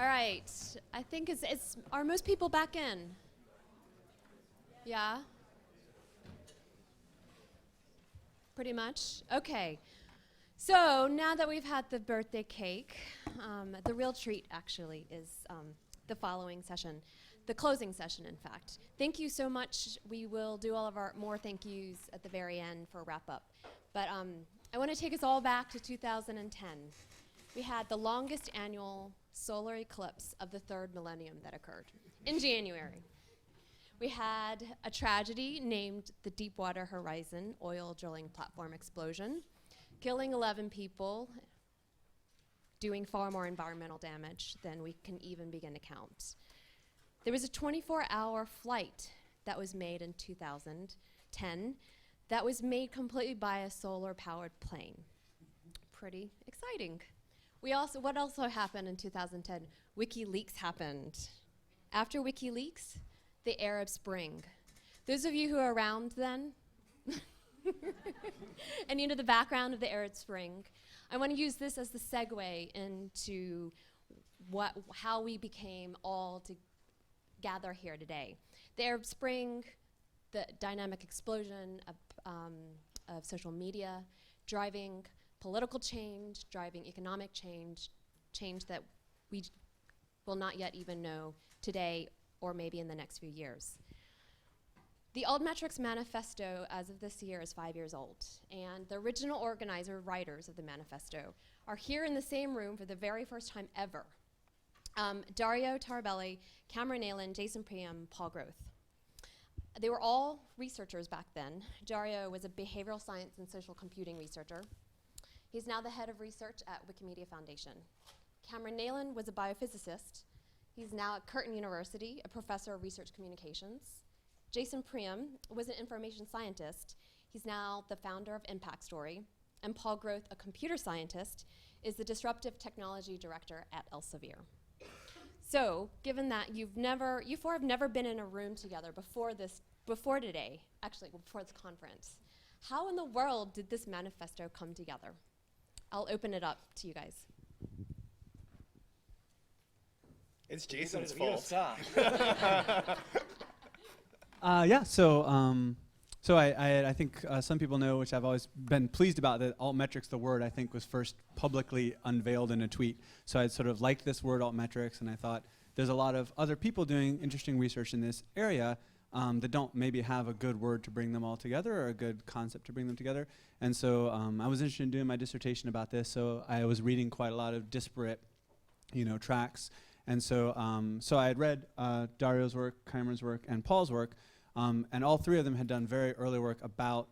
All right. I think are most people back in? Yeah? Pretty much? Okay. So now that we've had the birthday cake, the real treat actually is the following session, the closing session, in fact. Thank you so much. We will do all of our more thank yous at the very end for a wrap up. But I want to take us all back to 2010. We had the longest annual solar eclipse of the third millennium that occurred in January. We had a tragedy named the Deepwater Horizon oil drilling platform explosion, killing 11 people, doing far more environmental damage than we can even begin to count. There was a 24-hour flight that was made in 2010 that was made completely by a solar-powered plane. Pretty exciting. What also happened in 2010? WikiLeaks happened. After WikiLeaks, the Arab Spring. Those of you who are around then, and you know the background of the Arab Spring, I want to use this as the segue into how we became all to gather here today. The Arab Spring, the dynamic explosion of social media, driving political change, driving economic change, change that we will not yet even know today or maybe in the next few years. The Altmetrics Manifesto, as of this year, is 5 years old, and the original writers of the manifesto are here in the same room for the very first time ever. Dario Tarabelli, Cameron Nayland, Jason Priam, Paul Groth. They were all researchers back then. Dario was a behavioral science and social computing researcher. He's now the head of research at Wikimedia Foundation. Cameron Nayland was a biophysicist. He's now at Curtin University, a professor of research communications. Jason Priam was an information scientist. He's now the founder of Impact Story. And Paul Groth, a computer scientist, is the disruptive technology director at Elsevier. So, given that you four have never been in a room together before today, actually before this conference, how in the world did this manifesto come together? I'll open it up to you guys. It's Jason's fault. So I think some people know, which I've always been pleased about, that Altmetrics, the word, I think was first publicly unveiled in a tweet. So I sort of liked this word Altmetrics, and I thought there's a lot of other people doing interesting research in this area that don't maybe have a good word to bring them all together or a good concept to bring them together. And so I was interested in doing my dissertation about this, so I was reading quite a lot of disparate, tracks. And so I had read Dario's work, Cameron's work, and Paul's work, and all three of them had done very early work about,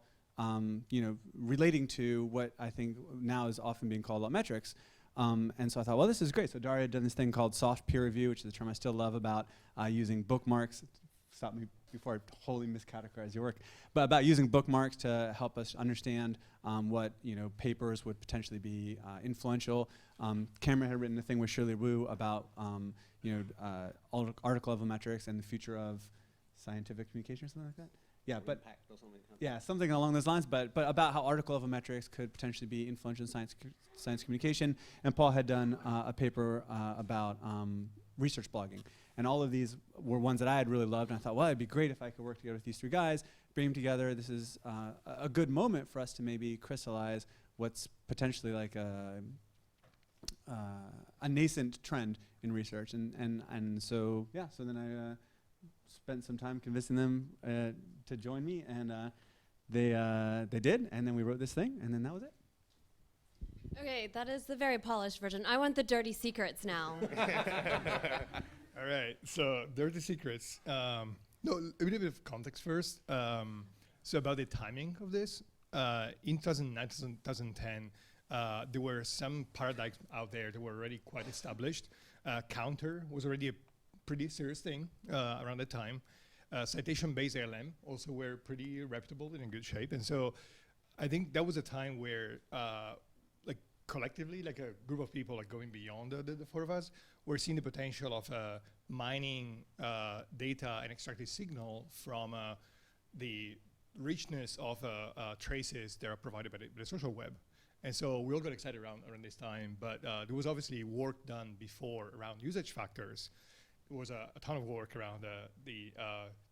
relating to what I think now is often being called Altmetrics. And so I thought, well, this is great. So Dario had done this thing called soft peer review, which is a term I still love, about using bookmarks. Stop me before I totally miscategorize your work. But about using bookmarks to help us understand what papers would potentially be influential. Cameron had written a thing with Shirley Wu about article level metrics and the future of scientific communication or something like that. Yeah, something along those lines, but about how article level metrics could potentially be influential in science communication. And Paul had done a paper about research blogging. And all of these were ones that I had really loved, and I thought, well, it'd be great if I could work together with these three guys, bring them together. This is a good moment for us to maybe crystallize what's potentially like a nascent trend in research. And so then I spent some time convincing them to join me, and they did, and then we wrote this thing, and then that was it. Okay, that is the very polished version. I want the dirty secrets now. All right, so dirty secrets. A little bit of context first. So about the timing of this, in 2009, 2010, there were some paradigms out there that were already quite established. Counter was already a pretty serious thing around that time. Citation-based ALM also were pretty reputable and in good shape. And so I think that was a time where collectively, like a group of people going beyond the four of us, we're seeing the potential of mining data and extracting signal from the richness of traces that are provided by the social web. And so we all got excited around this time, but there was obviously work done before around usage factors. There was a ton of work around the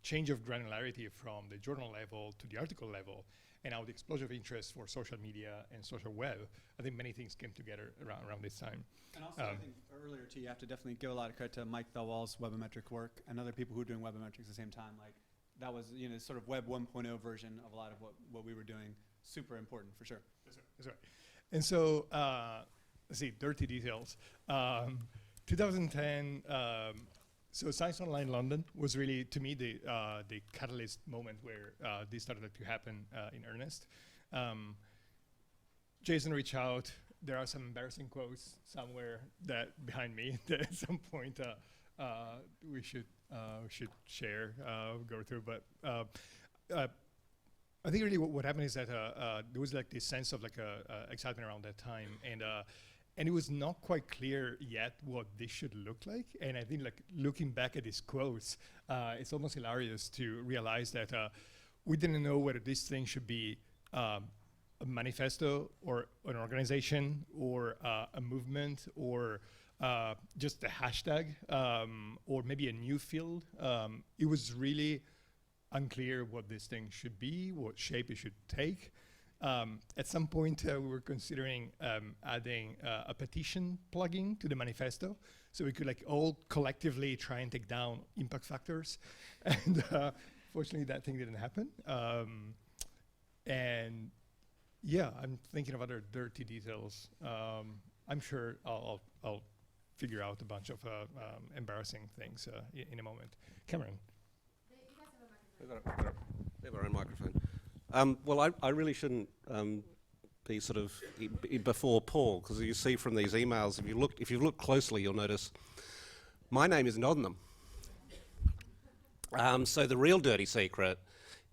change of granularity from the journal level to the article level, and now the explosion of interest for social media and social web. I think many things came together around this time. And also, I think earlier too, you have to definitely give a lot of credit to Mike Thelwall's webometric work and other people who were doing webometrics at the same time. Like that was, sort of web 1.0 version of a lot of what we were doing. Super important for sure. That's right. And so, let's see, dirty details. 2010, so Science Online London was really, to me, the catalyst moment where this started to happen in earnest. Jason reached out. There are some embarrassing quotes somewhere that behind me that at some point we should share, go through. But I think really what happened is that there was like this sense of like excitement around that time, and it was not quite clear yet what this should look like. And I think like looking back at these quotes, it's almost hilarious to realize that we didn't know whether this thing should be a manifesto or an organization or a movement or just a hashtag or maybe a new field. It was really unclear what this thing should be, what shape it should take. At some point, we were considering adding a petition plugin to the manifesto, so we could like all collectively try and take down impact factors. And fortunately, that thing didn't happen. And yeah, I'm thinking of other dirty details. I'm sure I'll figure out a bunch of embarrassing things in a moment. Cameron. We've got our own microphone. Well, I really shouldn't be sort of before Paul, because you see from these emails, if you look closely, you'll notice my name isn't on them. So the real dirty secret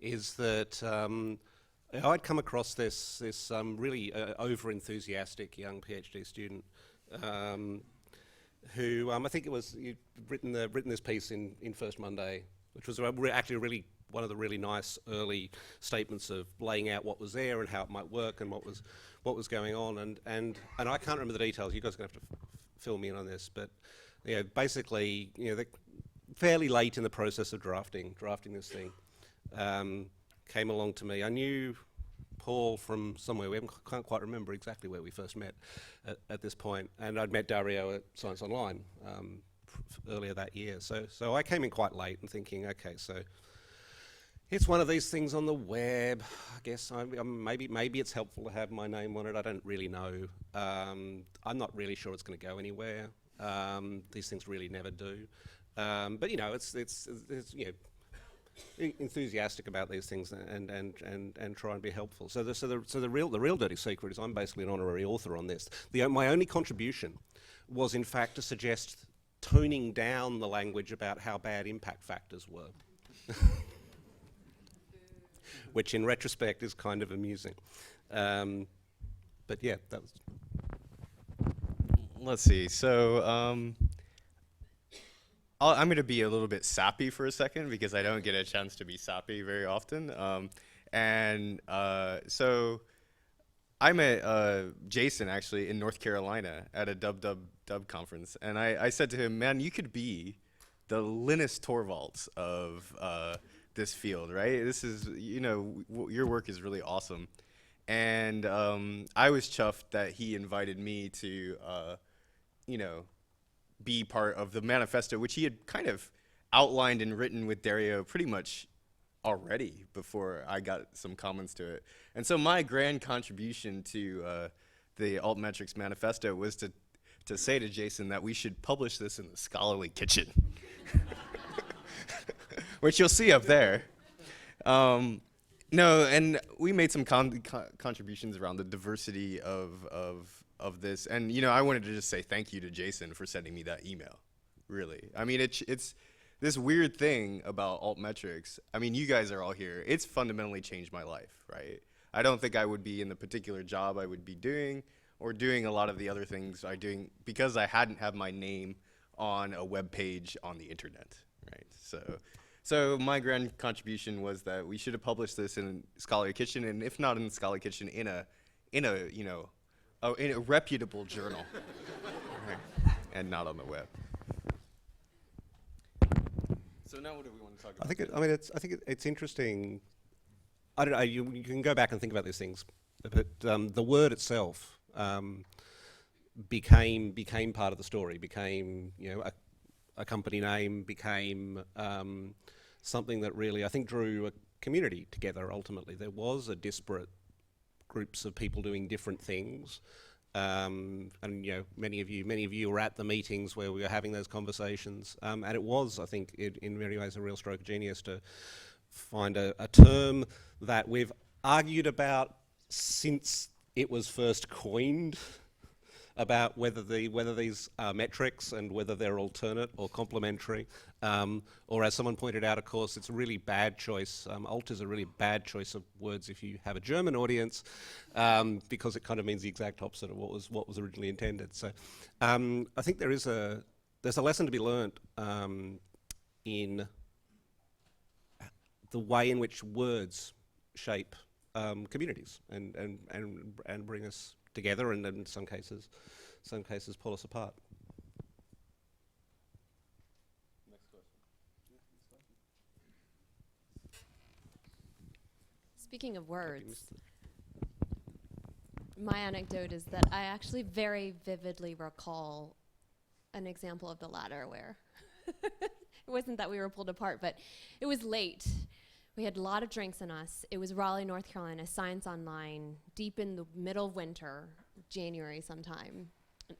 is that I'd come across this really over-enthusiastic young PhD student who I think you'd written this piece in First Monday, which was actually really one of the really nice early statements of laying out what was there and how it might work and what was going on. And I can't remember the details. You guys are going to have to fill me in on this. But basically, fairly late in the process of drafting this thing, came along to me. I knew Paul from somewhere. Can't quite remember exactly where we first met at this point. And I'd met Dario at Science Online earlier that year. So I came in quite late and thinking, okay, so it's one of these things on the web. I guess maybe it's helpful to have my name on it. I don't really know. I'm not really sure it's going to go anywhere. These things really never do. But it's enthusiastic about these things and try and be helpful. So the real dirty secret is I'm basically an honorary author on this. My only contribution was in fact to suggest toning down the language about how bad impact factors were. Which in retrospect is kind of amusing. But yeah, that was... Let's see, so I'm going to be a little bit sappy for a second because I don't get a chance to be sappy very often. So I met Jason actually in North Carolina at a dub conference, and I said to him, man, you could be the Linus Torvalds of this field, right? This is, your work is really awesome. And I was chuffed that he invited me to, be part of the manifesto, which he had kind of outlined and written with Dario pretty much already before I got some comments to it. And so my grand contribution to the Altmetrics Manifesto was to say to Jason that we should publish this in the scholarly kitchen, which you'll see up there. No, and we made some contributions around the diversity of this, and I wanted to just say thank you to Jason for sending me that email. Really, I mean, it's this weird thing about Altmetrics. I mean, you guys are all here. It's fundamentally changed my life, right? I don't think I would be in the particular job I would be doing, or doing a lot of the other things I'm doing, because I hadn't had my name on a web page on the internet, right? So my grand contribution was that we should have published this in Scholarly Kitchen, and if not in Scholarly Kitchen, in a Oh, in a reputable journal. Right. And not on the web. So now what do we want to talk about? I think it's interesting. I don't know. You can go back and think about these things, but the word itself became part of the story. Became a company name. Became something that really I think drew a community together. Ultimately, there was a disparate groups of people doing different things. And many of you were at the meetings where we were having those conversations, and it was, I think, in many ways a real stroke of genius to find a term that we've argued about since it was first coined, about whether these are metrics and whether they're alternate or complementary, or as someone pointed out, of course, it's a really bad choice. Alt is a really bad choice of words if you have a German audience, because it kind of means the exact opposite of what was originally intended. So, I think there's a lesson to be learnt in the way in which words shape communities and bring us together, and in some cases pull us apart. Speaking of words, my anecdote is that I actually very vividly recall an example of the latter where it wasn't that we were pulled apart, but it was late. We had a lot of drinks in us. It was Raleigh, North Carolina, Science Online, deep in the middle of winter, January sometime.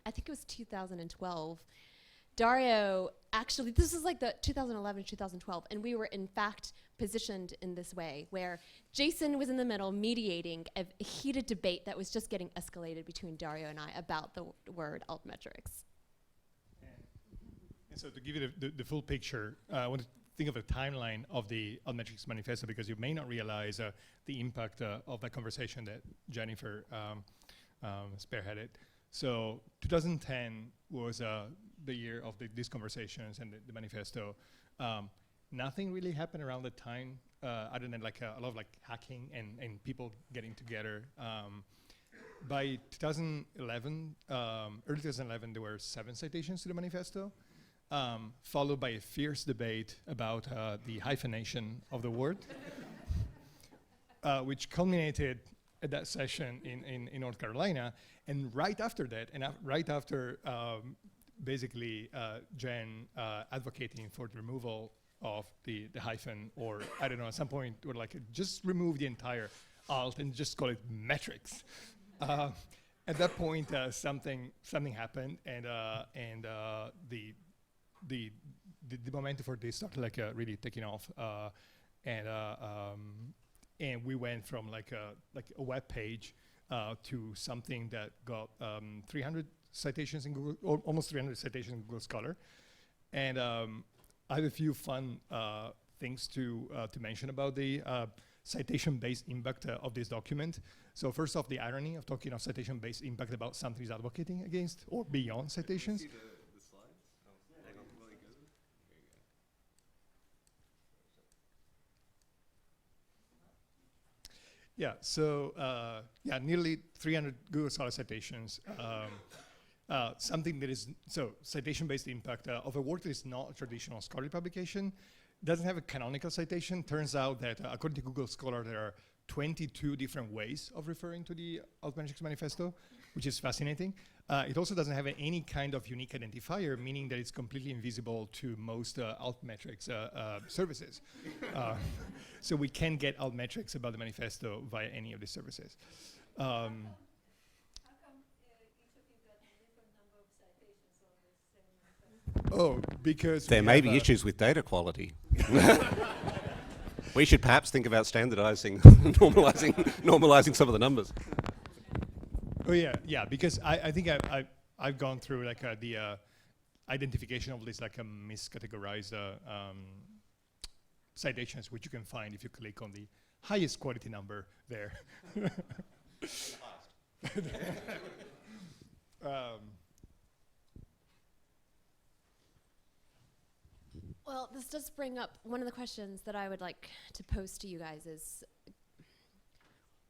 I think it was 2012. Dario, actually, this is like the 2011, 2012, and we were in fact positioned in this way, where Jason was in the middle mediating a heated debate that was just getting escalated between Dario and I about the word altmetrics. And so to give you the full picture, I want to think of a timeline of the Altmetrics Manifesto, because you may not realize the impact of that conversation that Jennifer spearheaded. So 2010 was the year of these conversations and the manifesto. Nothing really happened around the time, other than like a lot of like hacking and people getting together. By 2011, early 2011, there were 7 citations to the manifesto, followed by a fierce debate about the hyphenation of the word, which culminated at that session in North Carolina. And right after that, and right after basically Jen advocating for the removal of the hyphen, or I don't know, at some point we're like, just remove the entire alt and just call it metrics. At that point, something happened, and the momentum for this started like really taking off, and we went from like a web page to something that got 300 citations in Google, or almost 300 citations in Google Scholar. And I have a few fun things to mention about the citation-based impact of this document. So first off, the irony of talking of citation-based impact about something he's advocating against or beyond citations. See the slides? Oh, yeah, hang on, will it go? There you go. Yeah, so nearly 300 Google Scholar citations. Something that is, so citation-based impact of a work that is not a traditional scholarly publication, doesn't have a canonical citation. Turns out that according to Google Scholar, there are 22 different ways of referring to the Altmetrics Manifesto, which is fascinating. It also doesn't have any kind of unique identifier, meaning that it's completely invisible to most Altmetrics services. So we can get Altmetrics about the manifesto via any of these services. How come each of you got a different number of citations on the same manifesto? Oh, because There may be issues with data quality. We should perhaps think about standardizing, normalizing some of the numbers. Oh yeah, because I think I've gone through like the identification of these like miscategorized citations, which you can find if you click on the highest quality number there. Well, this does bring up one of the questions that I would like to pose to you guys is,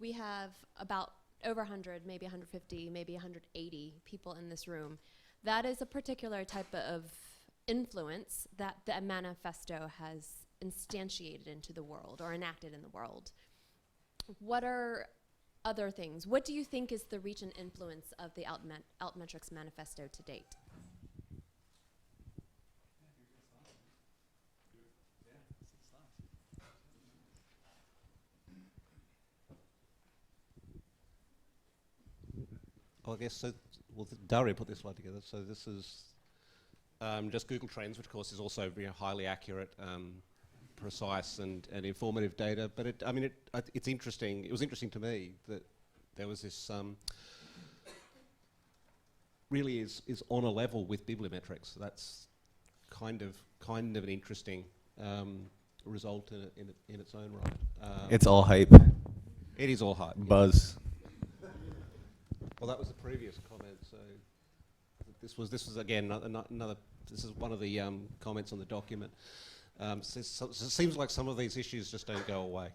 we have about over 100, maybe 150, maybe 180 people in this room. That is a particular type of influence that the manifesto has instantiated into the world or enacted in the world. What are other things? What do you think is the reach and influence of the Altmetrics Manifesto to date? Well, I guess so. Well, Dario put this slide together. So this is just Google Trends, which of course is also highly accurate, precise, and informative data. But it's interesting. It was interesting to me that there was this really is on a level with bibliometrics. That's kind of an interesting result in its own right. It's all hype. It is all hype. Buzz. Well, that was the previous comment. So this was again another. This is one of the comments on the document. So it seems like some of these issues just don't go away.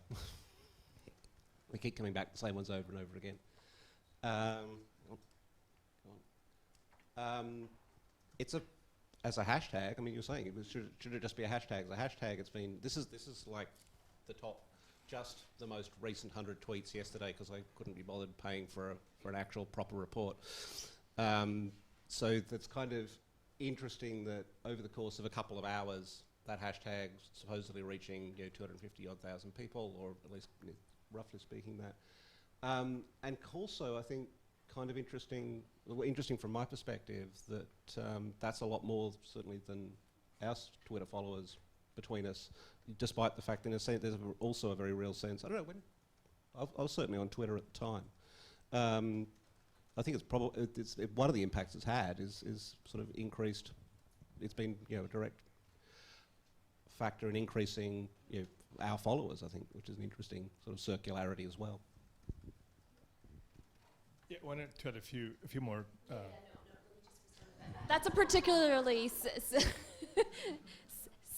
We keep coming back to the same ones over and over again. It's as a hashtag. I mean, you're saying should it just be a hashtag? As a hashtag, it's been. This is like the top. Just the most recent 100 tweets yesterday because I couldn't be bothered paying for an actual proper report. So that's kind of interesting that over the course of a couple of hours, that hashtag supposedly reaching 250 odd thousand people, or at least roughly speaking that. And also, I think kind of interesting from my perspective that that's a lot more certainly than our Twitter followers between us. Despite the fact, in a sense, there's also a very real sense. I don't know when. I was certainly on Twitter at the time. I think it's probably one of the impacts it's had is sort of increased. It's been a direct factor in increasing our followers. I think, which is an interesting sort of circularity as well. Yeah, I wanted to add a few more. That's a particularly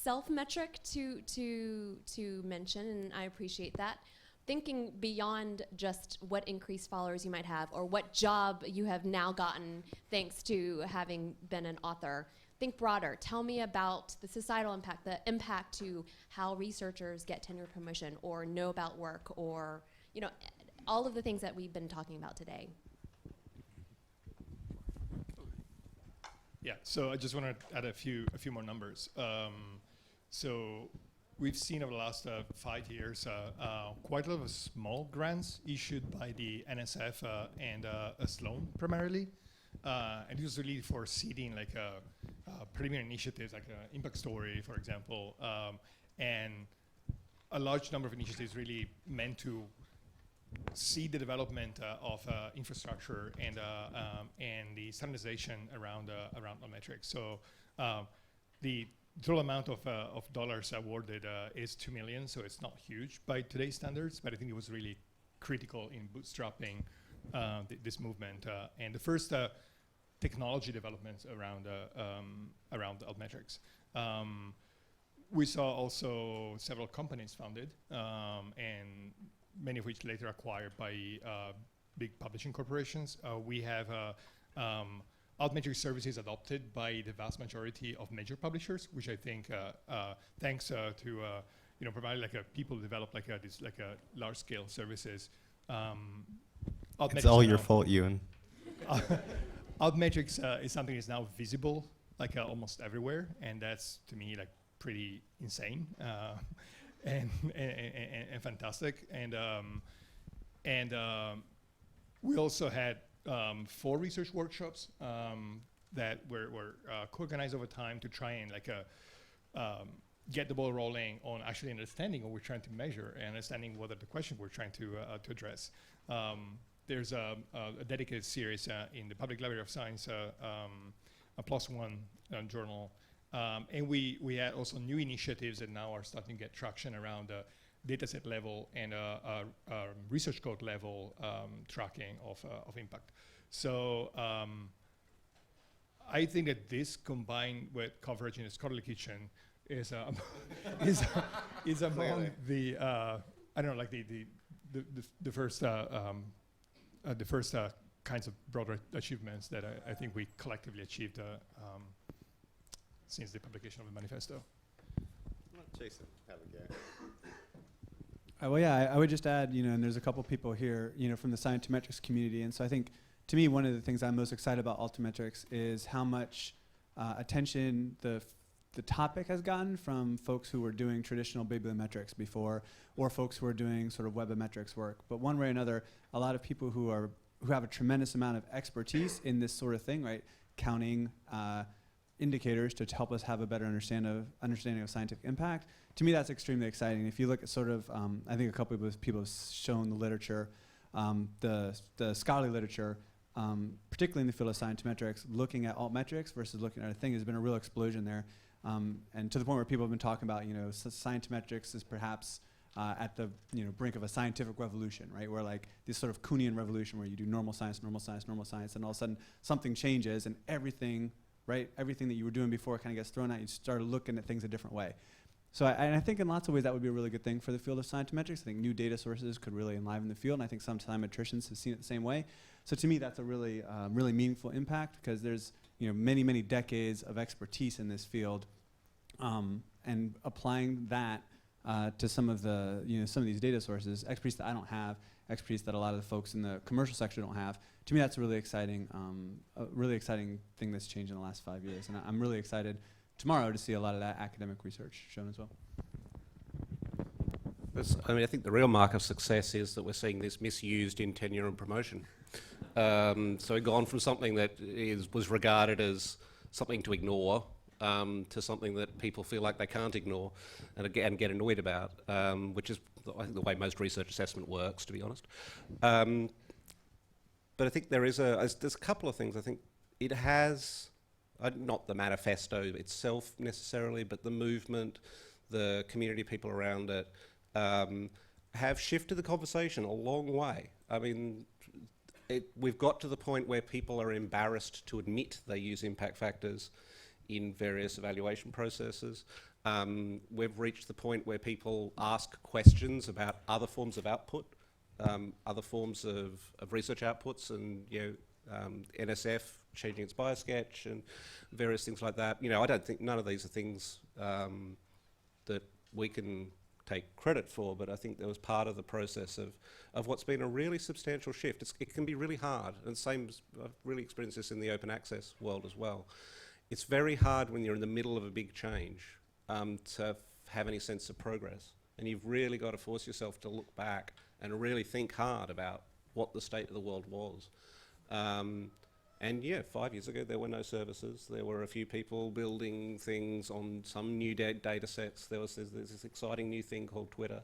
self-metric to mention, and I appreciate that. Thinking beyond just what increased followers you might have or what job you have now gotten thanks to having been an author. Think broader. Tell me about the societal impact, the impact to how researchers get tenure promotion or know about work, or all of the things that we've been talking about today. Yeah, so I just want to add a few more numbers. So we've seen over the last 5 years quite a lot of small grants issued by the NSF and Sloan primarily. And it was really for seeding like preliminary initiatives like Impact Story, for example. And a large number of initiatives really meant to see the development of infrastructure and the standardization around Altmetrics. So the total amount of dollars awarded is $2 million, so it's not huge by today's standards, but I think it was really critical in bootstrapping this movement. And the first technology developments around Altmetrics. We saw also several companies founded, and many of which later acquired by big publishing corporations. We have Altmetrics services adopted by the vast majority of major publishers, which I think, thanks to provide people develop this large-scale services. It's all your fault, Ewan. Altmetrics is something that's now visible almost everywhere, and that's to me pretty insane and fantastic. And we also had 4 research workshops that were co-organized over time to try and get the ball rolling on actually understanding what we're trying to measure and understanding what are the questions we're trying to address. There's a dedicated series in the Public Library of Science, a +1 journal. And we had also new initiatives that now are starting to get traction around dataset level and research code level tracking of impact. So I think that this combined with coverage in the Scholarly Kitchen is among the the first the first kinds of broader achievements that I think we collectively achieved since the publication of the manifesto. Jason, have a go. Well, yeah, I would just add, and there's a couple people here, from the Scientometrics community, and so I think, to me, one of the things I'm most excited about Altmetrics is how much attention the topic has gotten from folks who were doing traditional bibliometrics before, or folks who are doing sort of webometrics work. But one way or another, a lot of people who have a tremendous amount of expertise in this sort of thing, right? Counting indicators to help us have a better understanding of scientific impact. To me, that's extremely exciting. If you look at sort of, I think a couple of people have shown the literature, the scholarly literature, particularly in the field of scientometrics, looking at altmetrics versus looking at a thing has been a real explosion there. And to the point where people have been talking about, scientometrics is perhaps at the brink of a scientific revolution, right? Where like this sort of Kuhnian revolution where you do normal science, normal science, normal science, and all of a sudden something changes and everything that you were doing before kind of gets thrown out. You start looking at things a different way. So I think in lots of ways that would be a really good thing for the field of scientometrics. I think new data sources could really enliven the field, and I think some scientometricians have seen it the same way. So to me, that's a really, really meaningful impact because there's many, many decades of expertise in this field, and applying that to some of these data sources, expertise that I don't have, expertise that a lot of the folks in the commercial sector don't have. To me, that's a really exciting thing that's changed in the last 5 years, and I'm really excited tomorrow to see a lot of that academic research shown as well. I think the real mark of success is that we're seeing this misused in tenure and promotion. So we've gone from something that was regarded as something to ignore to something that people feel like they can't ignore and get annoyed about, which is I think the way most research assessment works, to be honest. But I think there's a couple of things. I think it has, not the manifesto itself necessarily, but the movement, the community people around it, have shifted the conversation a long way. I mean, we've got to the point where people are embarrassed to admit they use impact factors in various evaluation processes. We've reached the point where people ask questions about other forms of output, other forms of research outputs, and NSF changing its biosketch and various things like that. I don't think none of these are things that we can take credit for, but I think there was part of the process of what's been a really substantial shift. It can be really hard, and I've really experienced this in the open access world as well. It's very hard when you're in the middle of a big change to have any sense of progress, and you've really got to force yourself to look back and really think hard about what the state of the world was. And 5 years ago there were no services. There were a few people building things on some new data sets. There's this exciting new thing called Twitter.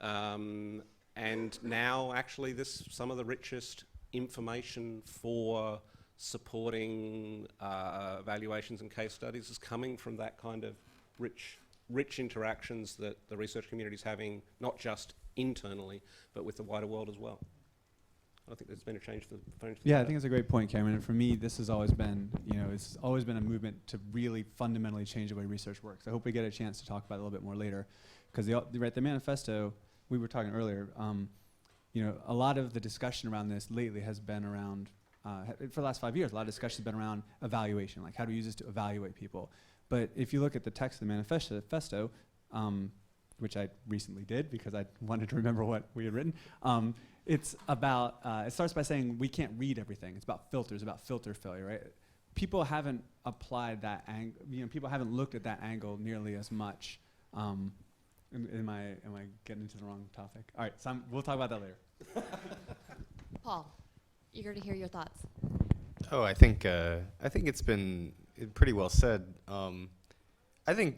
And now actually some of the richest information for supporting evaluations and case studies is coming from that kind of rich interactions that the research community is having, not just internally, but with the wider world as well. I think there's been a change for the Yeah, I think it's a great point, Cameron. And for me, this has always been, it's always been a movement to really fundamentally change the way research works. I hope we get a chance to talk about it a little bit more later, because the manifesto, we were talking earlier, a lot of the discussion around this lately has been around, for the last 5 years, a lot of discussion has been around evaluation, like how do we use this to evaluate people. But if you look at the text of the manifesto, which I recently did because I wanted to remember what we had written, it's about, it starts by saying we can't read everything. It's about filters, about filter failure, right? People haven't applied that angle, people haven't looked at that angle nearly as much. Am I getting into the wrong topic? All right, so we'll talk about that later. Paul, eager to hear your thoughts. Oh, I think it's been pretty well said. I think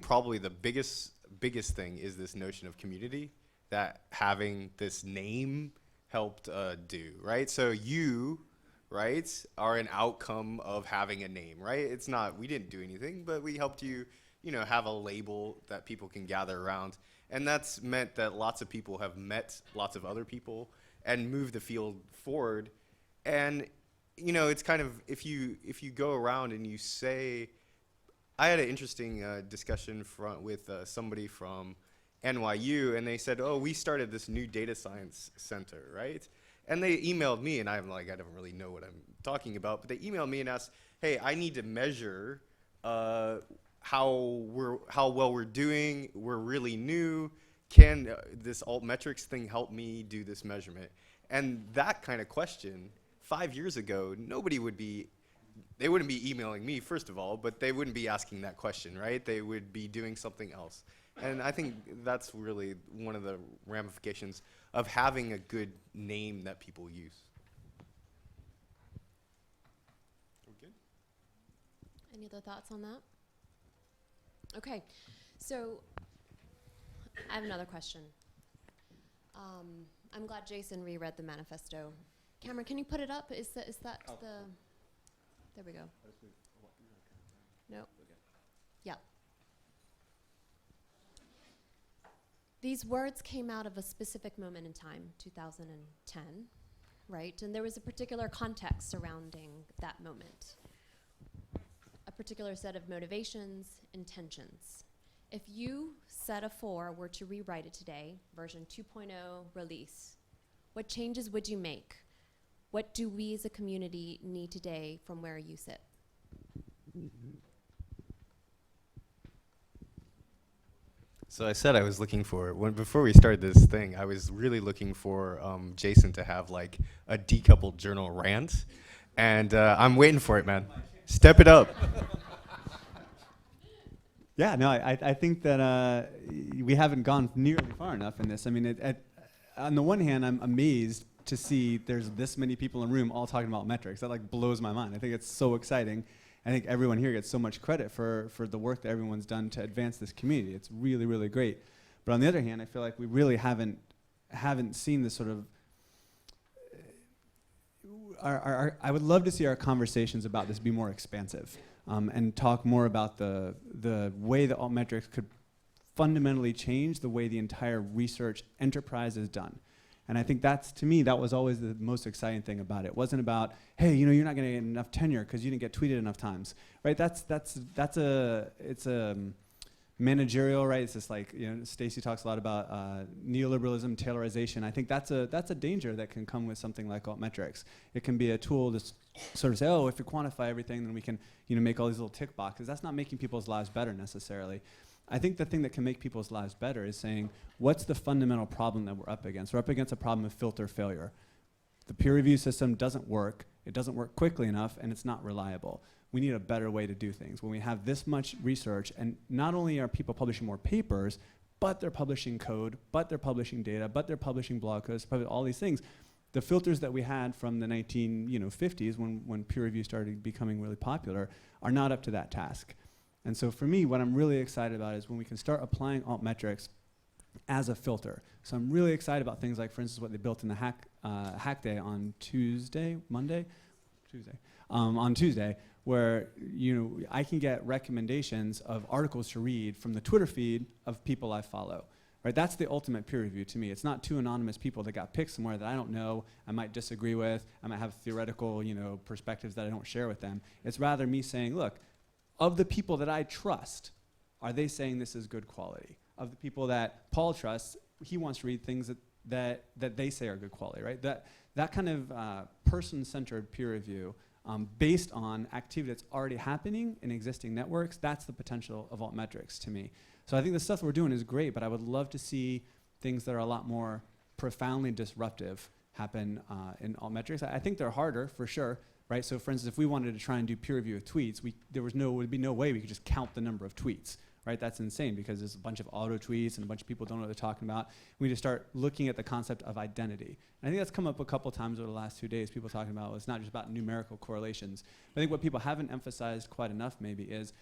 probably the biggest thing is this notion of community that having this name helped do, right? So you, right, are an outcome of having a name, right? It's not, we didn't do anything, but we helped you, have a label that people can gather around. And that's meant that lots of people have met lots of other people and moved the field forward. And, it's kind of, if you go around and you say, I had an interesting discussion with somebody from NYU, and they said, oh, we started this new data science center, right? And they emailed me, and I'm like, I don't really know what I'm talking about, but they emailed me and asked, hey, I need to measure how well we're doing. We're really new. Can this Altmetrics thing help me do this measurement? And that kind of question, 5 years ago, they wouldn't be emailing me, first of all, but they wouldn't be asking that question, right? They would be doing something else. And I think that's really one of the ramifications of having a good name that people use. Any other thoughts on that? Okay, so I have another question. I'm glad Jason reread the manifesto. Cameron, can you put it up? Is that the? There we go. No. Yeah. These words came out of a specific moment in time, 2010, right? And there was a particular context surrounding that moment, a particular set of motivations, intentions. If you, set of 4, were to rewrite it today, version 2.0 release, what changes would you make? What do we as a community need today from where you sit? So I said I was looking for, before we started this thing, I was really looking for Jason to have like a decoupled journal rant. And I'm waiting for it, man. Step it up. Yeah, no, I think that we haven't gone nearly far enough in this. I mean, on the one hand, I'm amazed to see there's this many people in the room all talking about metrics. That like blows my mind. I think it's so exciting. I think everyone here gets so much credit for the work that everyone's done to advance this community. It's really, really great. But on the other hand, I feel like we really haven't seen this sort of. I would love to see our conversations about this be more expansive and talk more about the way that Altmetrics could fundamentally change the way the entire research enterprise is done. And I think to me, that was always the most exciting thing about it. It wasn't about, hey, you're not going to get enough tenure because you didn't get tweeted enough times, right? It's a managerial, right? It's just like, Stacy talks a lot about neoliberalism, Taylorization. I think that's a danger that can come with something like Altmetrics. It can be a tool to sort of say, oh, if you quantify everything, then we can, make all these little tick boxes. That's not making people's lives better necessarily. I think the thing that can make people's lives better is saying, what's the fundamental problem that we're up against? We're up against a problem of filter failure. The peer review system doesn't work, it doesn't work quickly enough, and it's not reliable. We need a better way to do things. When we have this much research, and not only are people publishing more papers, but they're publishing code, but they're publishing data, but they're publishing blog posts, all these things. The filters that we had from the 1950s, when peer review started becoming really popular, are not up to that task. And so for me, what I'm really excited about is when we can start applying Altmetrics as a filter. So I'm really excited about things like, for instance, what they built in the hack day on Tuesday, on Tuesday, where I can get recommendations of articles to read from the Twitter feed of people I follow. Right? That's the ultimate peer review to me. It's not two anonymous people that got picked somewhere that I don't know, I might disagree with, I might have theoretical perspectives that I don't share with them. It's rather me saying, look, of the people that I trust, are they saying this is good quality? Of the people that Paul trusts, he wants to read things that they say are good quality, right? That kind of person-centered peer review based on activity that's already happening in existing networks, that's the potential of Altmetrics to me. So I think the stuff that we're doing is great, but I would love to see things that are a lot more profoundly disruptive happen in Altmetrics. I think they're harder, for sure. Right, so for instance, if we wanted to try and do peer review of tweets, there would be no way we could just count the number of tweets, right? That's insane because there's a bunch of auto tweets and a bunch of people don't know what they're talking about. We need to start looking at the concept of identity. And I think that's come up a couple times over the last 2 days, people talking about, well, it's not just about numerical correlations. But I think what people haven't emphasized quite enough maybe is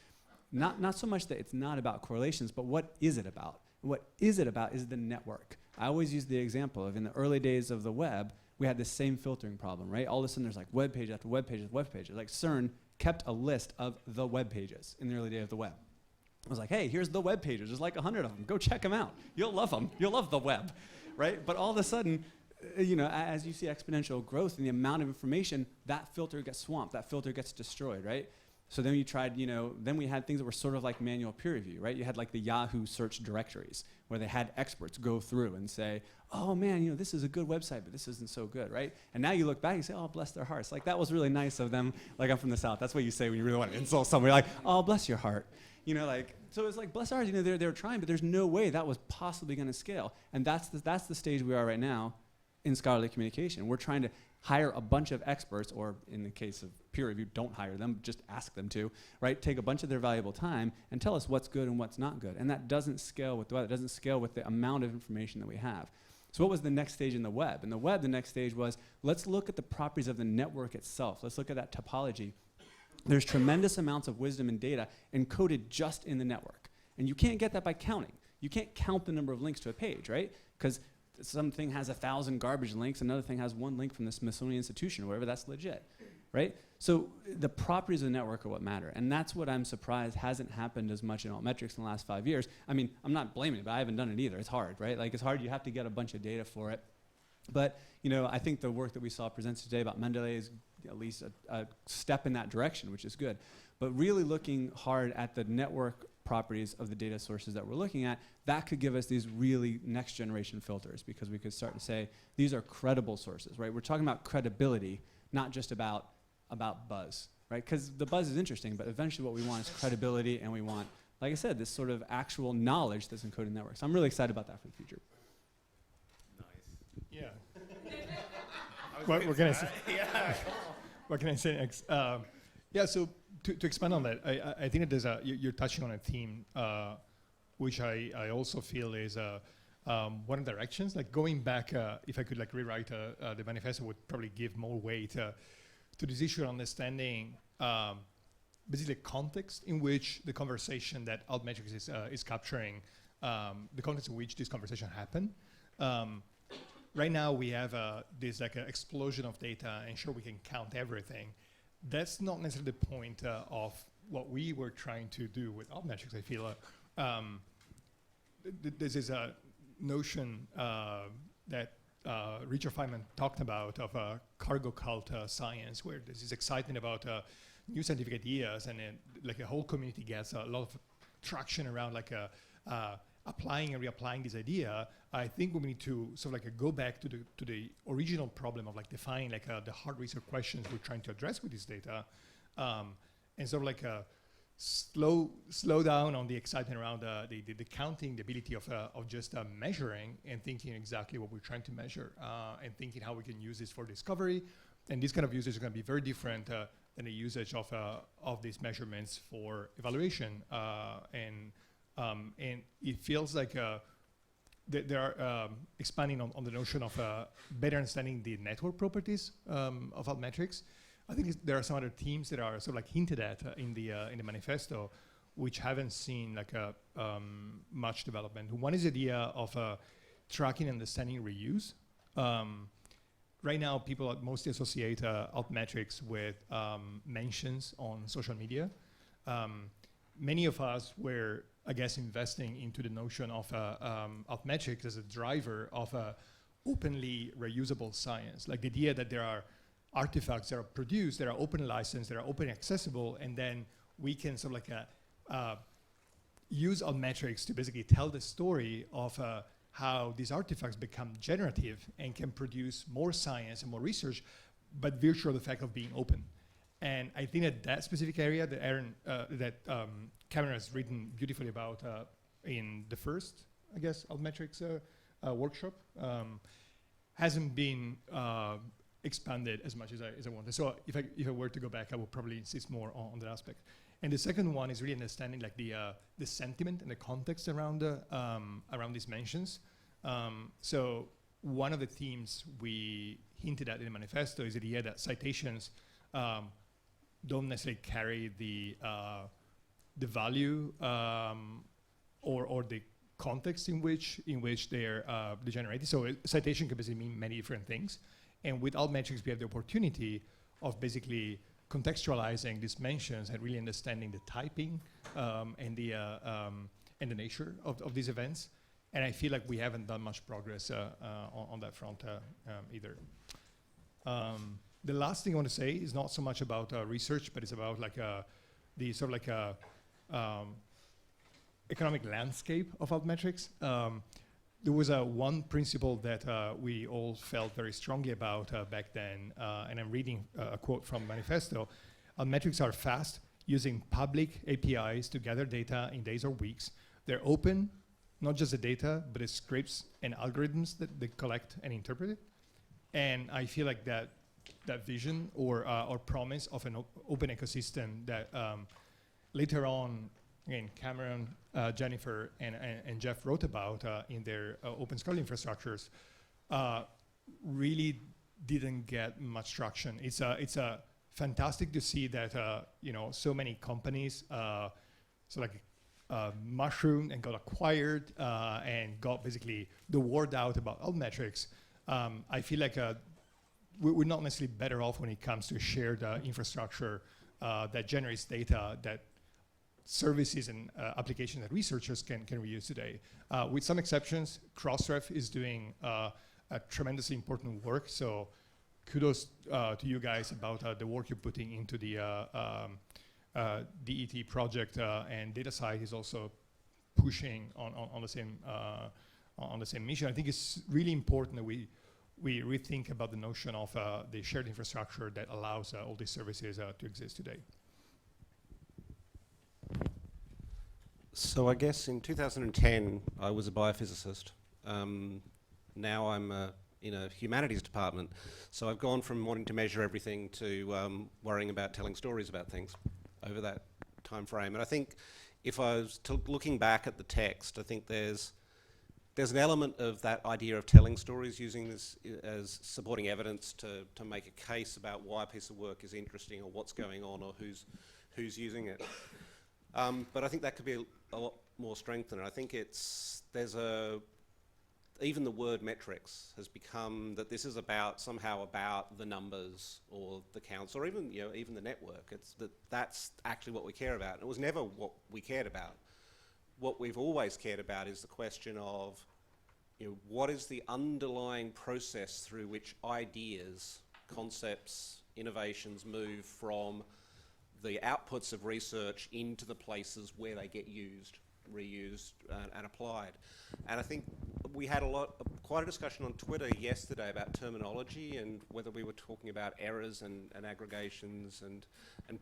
not so much that it's not about correlations, but what is it about? What is it about is the network. I always use the example of in the early days of the web, we had this same filtering problem, right? All of a sudden there's like web page after web page after web page. Like CERN kept a list of the web pages in the early days of the web. I was like, hey, here's the web pages. There's like 100 of them. Go check them out. You'll love them. You'll love the web, right? But all of a sudden, as you see exponential growth in the amount of information, that filter gets swamped. That filter gets destroyed, right? So then you tried, then we had things that were sort of like manual peer review, right? You had like the Yahoo search directories where they had experts go through and say, oh man, this is a good website, but this isn't so good, right? And now you look back and say, oh, bless their hearts. Like that was really nice of them. Like I'm from the South. That's what you say when you really want to insult somebody. Like, oh, bless your heart. So it's like, bless ours, they're trying, but there's no way that was possibly going to scale. And that's the stage we are right now in scholarly communication. We're trying to hire a bunch of experts, or in the case of peer review, don't hire them, just ask them to, right? Take a bunch of their valuable time and tell us what's good and what's not good. And that doesn't scale with the web. It doesn't scale with the amount of information that we have. So what was the next stage in the web? In the web, the next stage was, let's look at the properties of the network itself. Let's look at that topology. There's tremendous amounts of wisdom and data encoded just in the network. And you can't get that by counting. You can't count the number of links to a page, right? Because something has 1,000 garbage links, another thing has one link from the Smithsonian Institution or whatever, that's legit, right? So the properties of the network are what matter. And that's what I'm surprised hasn't happened as much in Altmetrics in the last 5 years. I mean, I'm not blaming it, but I haven't done it either. It's hard, right? Like it's hard, you have to get a bunch of data for it. But I think the work that we saw presented today about Mendeley is at least a step in that direction, which is good. But really looking hard at the network properties of the data sources that we're looking at, that could give us these really next generation filters, because we could start to say, these are credible sources, right? We're talking about credibility, not just about buzz, right? Because the buzz is interesting, but eventually what we want is credibility, and we want, like I said, this sort of actual knowledge that's encoded in networks. I'm really excited about that for the future. Yeah. What can I say? What can I say next? So to expand on that, I think that there's you're touching on a theme which I also feel is one of the directions. Like going back, if I could rewrite the manifesto, would probably give more weight to this issue of understanding basically the context in which the conversation that Altmetrics is capturing, the context in which this conversation happened. Right now we have this explosion of data, and sure we can count everything. That's not necessarily the point of what we were trying to do with Altmetrics. I feel this is a notion that Richard Feynman talked about of cargo cult science, where there's this excitement about new scientific ideas, and then a whole community gets a lot of traction around applying and reapplying this idea. I think we need to sort of go back to the original problem of defining the hard research questions we're trying to address with this data, and sort of slow down on the excitement around the counting, the ability of just measuring and thinking exactly what we're trying to measure, and thinking how we can use this for discovery. And this kind of usage is going to be very different than the usage of these measurements for evaluation. And it feels like they are expanding on the notion of better understanding the network properties of Altmetrics. I think there are some other themes that are sort of hinted at in the manifesto, which haven't seen much development. One is the idea of tracking and understanding reuse. Right now, people mostly associate Altmetrics with mentions on social media. Many of us were, I guess, investing into the notion of Altmetrics as a driver of openly reusable science. Like the idea that there are artifacts that are produced, that are open licensed, that are open accessible, and then we can sort of use Altmetrics to basically tell the story of how these artifacts become generative and can produce more science and more research, but virtue of the fact of being open. And I think that specific area that Cameron has written beautifully about in the first, I guess, Altmetrics workshop, hasn't been expanded as much as I wanted. So if I were to go back, I would probably insist more on that aspect. And the second one is really understanding the sentiment and the context around these mentions. So one of the themes we hinted at in the manifesto is the idea that citations don't necessarily carry the value or the context in which they're generated. So citation can basically mean many different things. And with Altmetrics, we have the opportunity of basically contextualizing these mentions and really understanding the typing and the nature of these events. And I feel like we haven't done much progress on that front either. The last thing I want to say is not so much about research, but it's about the sort of like a economic landscape of Altmetrics. There was one principle that we all felt very strongly about back then, and I'm reading a quote from Manifesto. Altmetrics are fast, using public APIs to gather data in days or weeks. They're open, not just the data, but the scripts and algorithms that they collect and interpret it. And I feel like that vision or promise of an open ecosystem that later on, again, Cameron, Jennifer, and Jeff wrote about in their open scholarly infrastructures, really didn't get much traction. It's fantastic to see that so many companies mushroomed and got acquired and got basically the word out about Altmetrics. I feel like we're not necessarily better off when it comes to shared infrastructure that generates data that services and applications that researchers can reuse today. With some exceptions, Crossref is doing a tremendously important work. So kudos to you guys about the work you're putting into the DET project, and DataCite is also pushing on the same mission. I think it's really important that we rethink about the notion of the shared infrastructure that allows all these services to exist today. So I guess in 2010, I was a biophysicist. Now I'm in a humanities department. So I've gone from wanting to measure everything to worrying about telling stories about things over that time frame. And I think if I was looking back at the text, I think there's an element of that idea of telling stories, using this as supporting evidence to make a case about why a piece of work is interesting or what's going on or who's using it. But I think that could be a lot more strengthened. I think even the word metrics has become that this is somehow about the numbers or the counts or even the network. It's that's actually what we care about. It was never what we cared about. What we've always cared about is the question of what is the underlying process through which ideas, concepts, innovations move from the outputs of research into the places where they get used, reused, and applied. And I think we had quite a discussion on Twitter yesterday about terminology and whether we were talking about errors and aggregations, and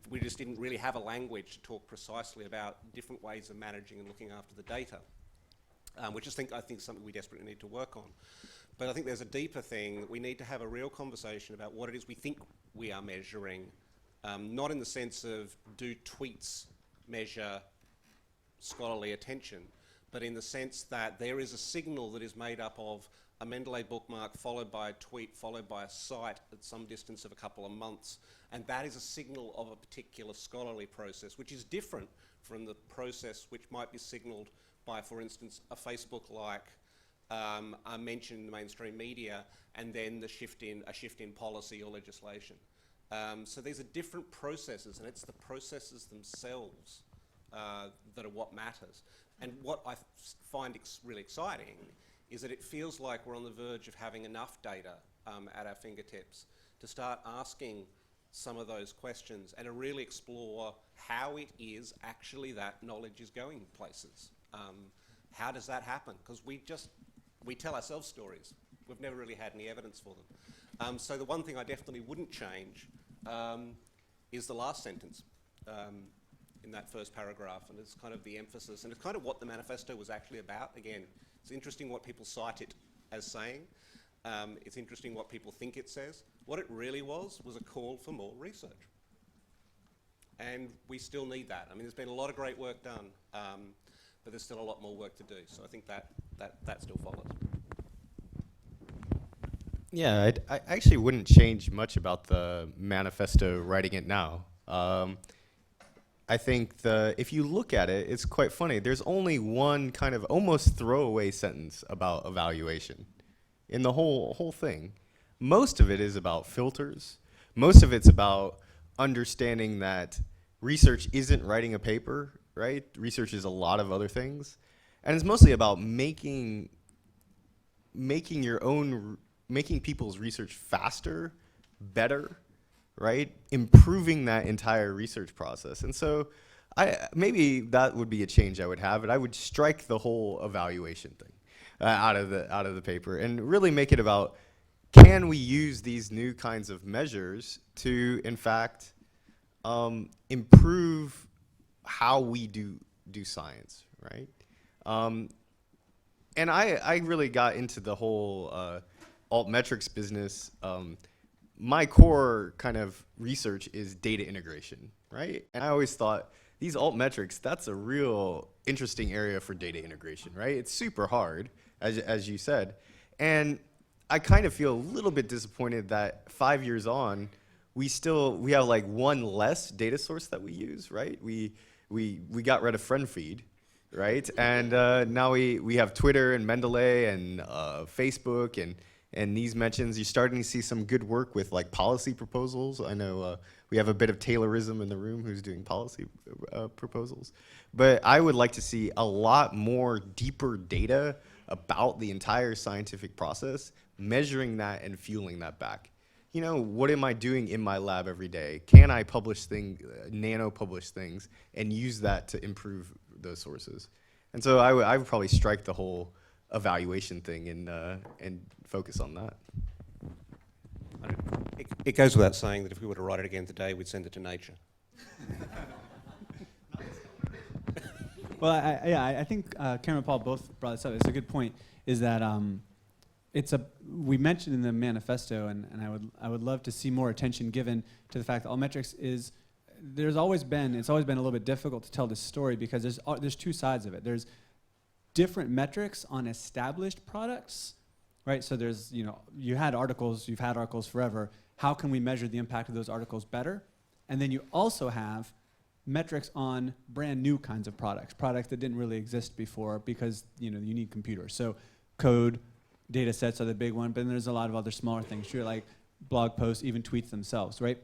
we just didn't really have a language to talk precisely about different ways of managing and looking after the data, which I think is something we desperately need to work on. But I think there's a deeper thing. We need to have a real conversation about what it is we think we are measuring, not in the sense of do tweets measure scholarly attention, but in the sense that there is a signal that is made up of a Mendeley bookmark followed by a tweet followed by a site at some distance of a couple of months, and that is a signal of a particular scholarly process, which is different from the process which might be signalled by, for instance, a Facebook like, a mention in the mainstream media, and then a shift in policy or legislation. So these are different processes, and it's the processes themselves that are what matters. And what I find really exciting is that it feels like we're on the verge of having enough data at our fingertips to start asking some of those questions and to really explore how it is actually that knowledge is going places. How does that happen? Because we tell ourselves stories. We've never really had any evidence for them. So the one thing I definitely wouldn't change is the last sentence in that first paragraph, and it's kind of the emphasis, and it's kind of what the manifesto was actually about. Again, it's interesting what people cite it as saying. It's interesting what people think it says. What it really was a call for more research. And we still need that. I mean, there's been a lot of great work done, but there's still a lot more work to do. So I think that still follows. Yeah, I actually wouldn't change much about the manifesto writing it now. I think if you look at it, it's quite funny. There's only one kind of almost throwaway sentence about evaluation in the whole thing. Most of it is about filters. Most of it's about understanding that research isn't writing a paper, right? Research is a lot of other things. And it's mostly about making people's research faster, better, right? Improving that entire research process. And so maybe that would be a change I would have, and I would strike the whole evaluation thing out of the paper and really make it about, can we use these new kinds of measures to, in fact, improve how we do science, right? And I really got into the whole altmetrics business. My core kind of research is data integration, right? And I always thought these altmetrics, that's a real interesting area for data integration, right? It's super hard, as you said. And I kind of feel a little bit disappointed that 5 years on, we have like one less data source that we use, right? We got rid of friend feed, right? And now we have Twitter and Mendeley and Facebook and these mentions. You're starting to see some good work with like policy proposals. I know we have a bit of Taylorism in the room who's doing policy proposals. But I would like to see a lot more deeper data about the entire scientific process, measuring that and fueling that back. You know, what am I doing in my lab every day? Can I publish nano-publish things and use that to improve those sources? And so I would probably strike the whole evaluation thing and focus on that. It goes without saying that if we were to write it again today, we'd send it to Nature. Well, I think Cameron and Paul both brought this up. It's a good point. Is that we mentioned in the manifesto, and I would love to see more attention given to the fact that Altmetrics it's always been a little bit difficult to tell this story because there's two sides of it. There's different metrics on established products, right? So you've had articles forever. How can we measure the impact of those articles better? And then you also have metrics on brand new kinds of products that didn't really exist before because you need computers. So code, data sets are the big one, but then there's a lot of other smaller things, sure, like blog posts, even tweets themselves, right?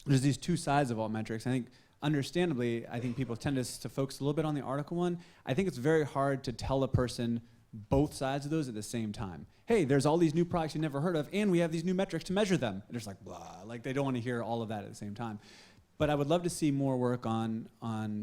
There's these two sides of altmetrics. I think, understandably, people tend to focus a little bit on the article one. I think it's very hard to tell a person both sides of those at the same time. Hey, there's all these new products you've never heard of, and we have these new metrics to measure them. And it's like, blah, like they don't want to hear all of that at the same time. But I would love to see more work on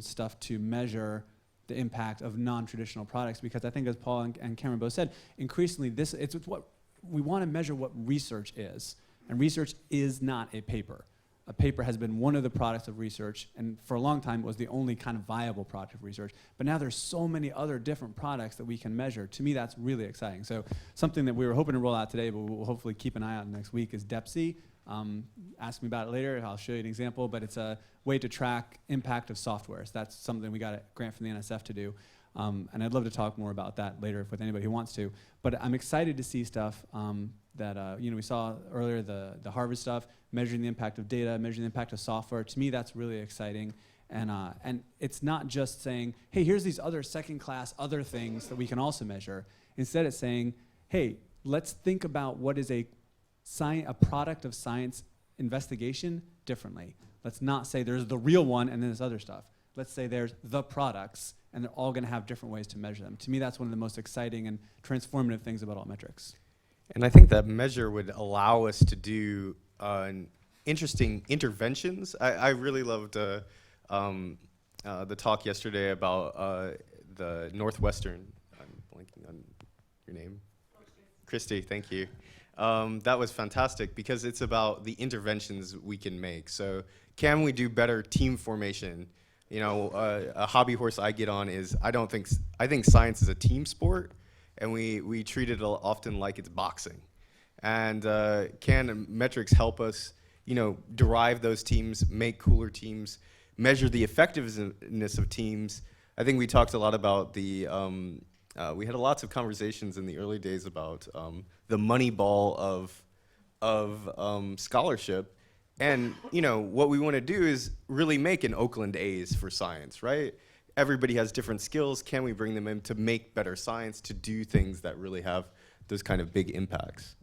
stuff to measure the impact of non-traditional products, because I think, as Paul and Cameron both said, increasingly it's what we want to measure what research is, and research is not a paper. A paper has been one of the products of research, and for a long time it was the only kind of viable product of research. But now there's so many other different products that we can measure. To me, that's really exciting. So something that we were hoping to roll out today, but we'll hopefully keep an eye out next week, is DEPSI. Ask me about it later. I'll show you an example, but it's a way to track impact of software. So that's something we got a grant from the NSF to do. And I'd love to talk more about that later with anybody who wants to. But I'm excited to see stuff that we saw earlier, the Harvard stuff, measuring the impact of data, measuring the impact of software. To me, that's really exciting. And it's not just saying, hey, here's these other second-class other things that we can also measure. Instead, it's saying, hey, let's think about what is a product of science investigation differently. Let's not say there's the real one and then there's other stuff. Let's say there's the products, and they're all going to have different ways to measure them. To me, that's one of the most exciting and transformative things about altmetrics. And I think that measure would allow us to do interesting interventions. I really loved the talk yesterday about the Northwestern. I'm blanking on your name. Christy, thank you. That was fantastic because it's about the interventions we can make. So can we do better team formation? A hobby horse I get on is I think science is a team sport, and we treat it often like it's boxing. And can metrics help us, derive those teams, make cooler teams, measure the effectiveness of teams? I think we talked a lot about we had lots of conversations in the early days about the money ball of scholarship. And what we want to do is really make an Oakland A's for science, right? Everybody has different skills. Can we bring them in to make better science, to do things that really have those kind of big impacts?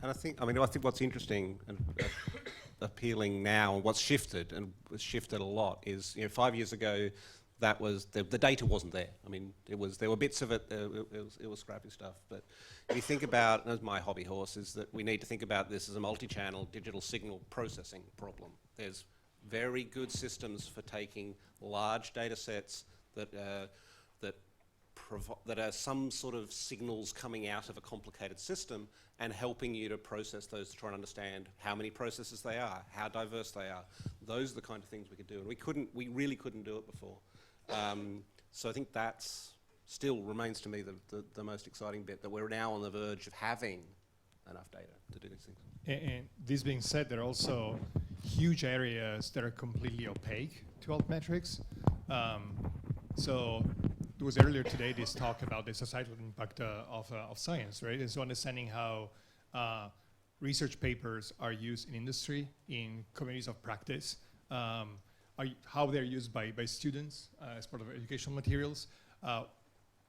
And I think what's interesting and appealing now, and what's shifted, and it's shifted a lot, is 5 years ago, that was the data wasn't there. I mean, there were bits of it. It was scrappy stuff. But if you think about, as my hobby horse, is that we need to think about this as a multi-channel digital signal processing problem. There's very good systems for taking large data sets that are some sort of signals coming out of a complicated system and helping you to process those to try and understand how many processes they are, how diverse they are. Those are the kind of things we could do, and we really couldn't do it before. So I think that's still remains to me the most exciting bit, that we're now on the verge of having enough data to do these things. And this being said, there are also huge areas that are completely opaque to Altmetrics. So there was earlier today this talk about the societal impact of science, right? And so understanding how research papers are used in industry, in communities of practice, how they're used by students as part of educational materials.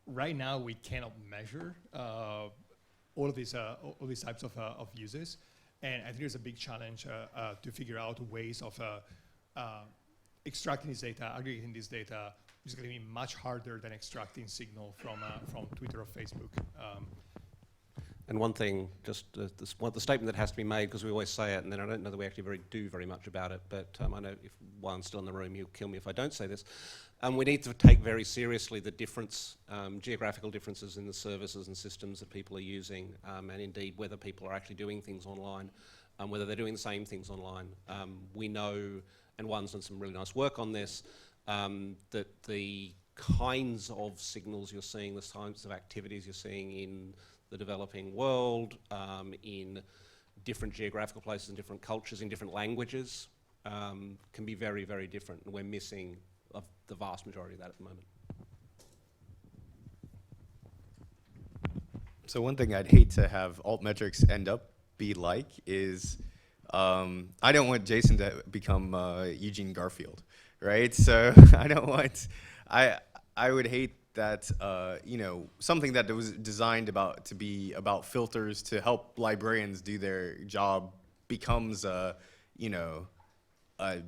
Right now, we cannot measure all of these types of uses, and I think there's a big challenge to figure out ways of extracting this data, aggregating this data, which is going to be much harder than extracting signal from Twitter or Facebook. And one thing, just the statement that has to be made, because we always say it, and then I don't know that we actually do very much about it, but I know if one's still in the room, you'll kill me if I don't say this. We need to take very seriously the difference, geographical differences in the services and systems that people are using, and indeed whether people are actually doing things online, whether they're doing the same things online. We know, and one's done some really nice work on this, that the kinds of signals you're seeing, the kinds of activities you're seeing in the developing world, in different geographical places, in different cultures, in different languages, can be very, very different, and we're missing the vast majority of that at the moment. So one thing I'd hate to have Altmetrics end up be like is, I don't want Jason to become Eugene Garfield, right? So I don't want, I would hate that, something that was designed to be about filters to help librarians do their job becomes a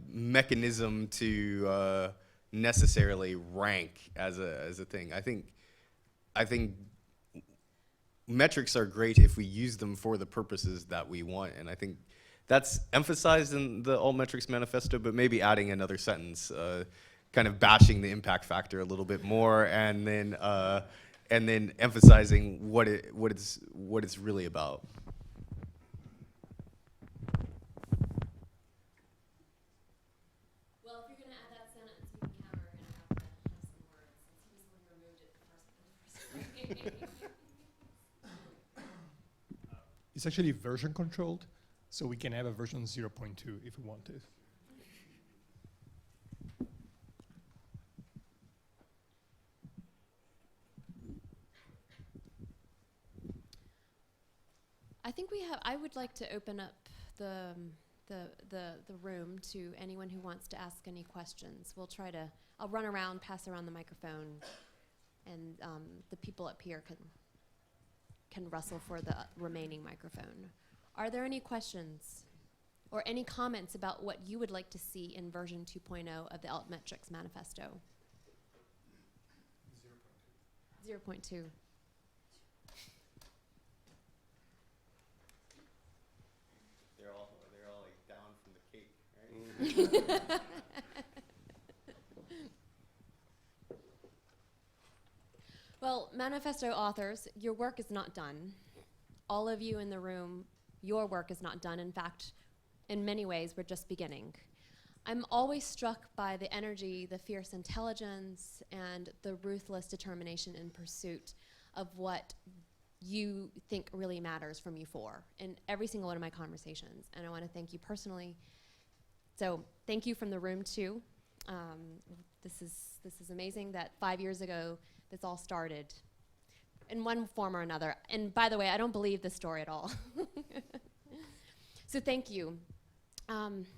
mechanism to necessarily rank as a thing. I think metrics are great if we use them for the purposes that we want, and I think that's emphasized in the Altmetrics Manifesto, but maybe adding another sentence, kind of bashing the impact factor a little bit more, and then emphasizing what it's really about. Well, if you're going to add that sentence, we can counter and have some words, since he was the one who removed it in the first place. It's actually version controlled, so we can have a version 0.2 if we want to. I think I would like to open up the room to anyone who wants to ask any questions. I'll run around, pass around the microphone, and the people up here can wrestle for the remaining microphone. Are there any questions or any comments about what you would like to see in version 2.0 of the Altmetrics Manifesto? 0.2. They're all like down from the cake, right? Well, manifesto authors, your work is not done. All of you in the room, your work is not done. In fact, in many ways, we're just beginning. I'm always struck by the energy, the fierce intelligence, and the ruthless determination in pursuit of what you think really matters from you for in every single one of my conversations. And I want to thank you personally. So thank you from the room too. This is amazing that 5 years ago this all started in one form or another. And by the way, I don't believe this story at all. So thank you.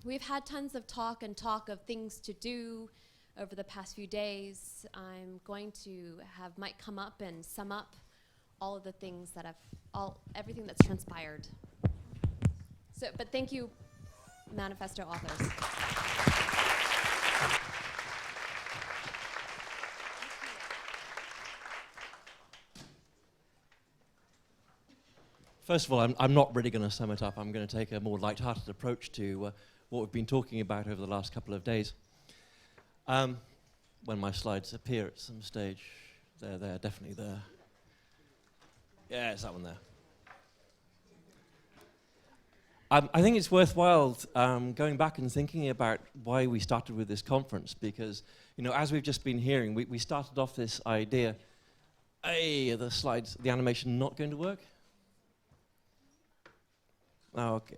We've had tons of talk of things to do over the past few days. I'm going to have Mike come up and sum up all of the things that everything that's transpired. So, but thank you, Manifesto authors. First of all, I'm not really going to sum it up. I'm going to take a more light-hearted approach to what we've been talking about over the last couple of days. When my slides appear at some stage, they're there, definitely there. Yeah, it's that one there. I think it's worthwhile going back and thinking about why we started with this conference, because, you know, as we've just been hearing, we started off this idea, hey, the slides, the animation not going to work? Oh, okay.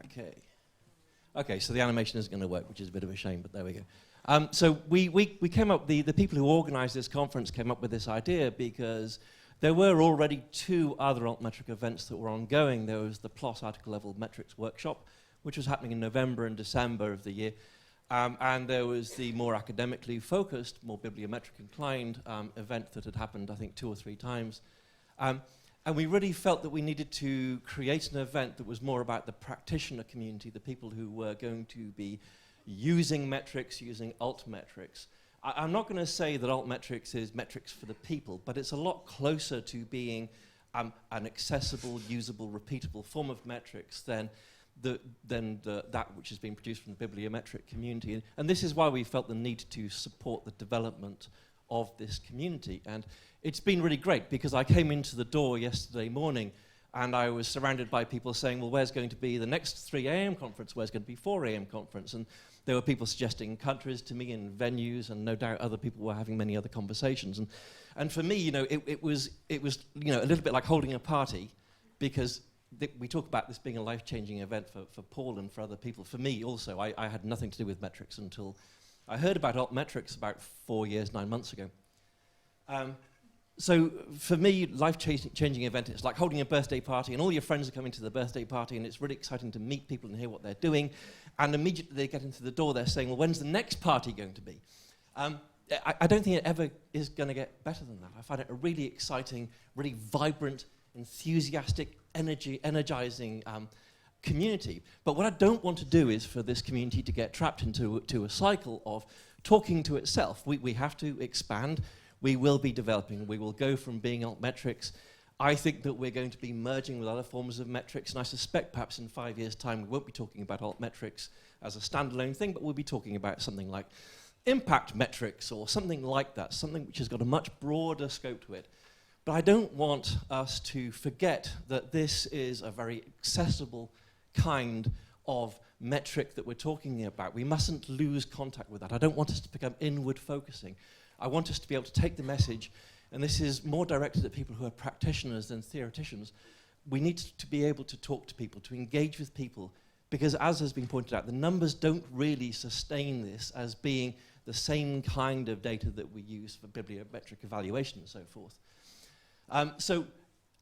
Okay. Okay, so the animation isn't going to work, which is a bit of a shame, but there we go. So we came up, the people who organized this conference came up with this idea because there were already 2 other altmetric events that were ongoing. There was the PLOS article level metrics workshop, which was happening in November and December of the year. And there was the more academically focused, more bibliometric inclined event that had happened, I think, 2 or 3 times. And we really felt that we needed to create an event that was more about the practitioner community, the people who were going to be using metrics, using altmetrics. I'm not going to say that altmetrics is metrics for the people, but it's a lot closer to being an accessible, usable, repeatable form of metrics than that which has been produced from the bibliometric community. And this is why we felt the need to support the development of this community. And it's been really great, because I came into the door yesterday morning and I was surrounded by people saying, well, where's going to be the next 3 a.m. conference? Where's going to be 4 a.m. conference? And there were people suggesting countries to me and venues, and no doubt other people were having many other conversations. And for me, you know, it was you know, a little bit like holding a party, because we talk about this being a life-changing event for Paul and for other people. For me also, I had nothing to do with metrics until I heard about altmetrics about 4 years, 9 months ago. So for me, life-changing event, it's like holding a birthday party, and all your friends are coming to the birthday party, and it's really exciting to meet people and hear what they're doing. And immediately they get into the door, they're saying, well, when's the next party going to be? I don't think it ever is going to get better than that. I find it a really exciting, really vibrant, enthusiastic, energizing community. But what I don't want to do is for this community to get trapped into a cycle of talking to itself. We have to expand. We will be developing. We will go from being altmetrics. I think that we're going to be merging with other forms of metrics, and I suspect perhaps in 5 years' time we won't be talking about altmetrics as a standalone thing, but we'll be talking about something like impact metrics or something like that, something which has got a much broader scope to it. But I don't want us to forget that this is a very accessible kind of metric that we're talking about. We mustn't lose contact with that. I don't want us to become inward focusing. I want us to be able to take the message, and this is more directed at people who are practitioners than theoreticians. We need to be able to talk to people, to engage with people, because as has been pointed out, the numbers don't really sustain this as being the same kind of data that we use for bibliometric evaluation and so forth. So,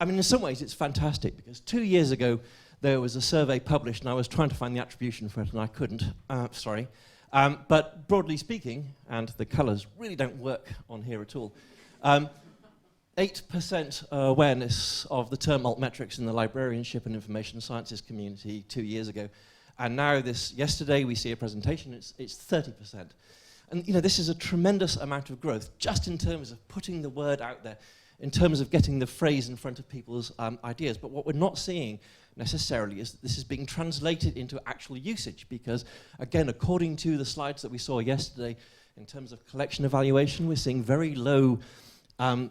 I mean, in some ways it's fantastic, because 2 years ago there was a survey published, and I was trying to find the attribution for it and I couldn't, sorry. But broadly speaking, and the colors really don't work on here at all, 8% awareness of the term altmetrics in the librarianship and information sciences community 2 years ago. And now yesterday we see a presentation, it's 30%. And you know, this is a tremendous amount of growth, just in terms of putting the word out there, in terms of getting the phrase in front of people's ideas. But what we're not seeing necessarily is that this is being translated into actual usage, because again, according to the slides that we saw yesterday, in terms of collection evaluation, we're seeing very low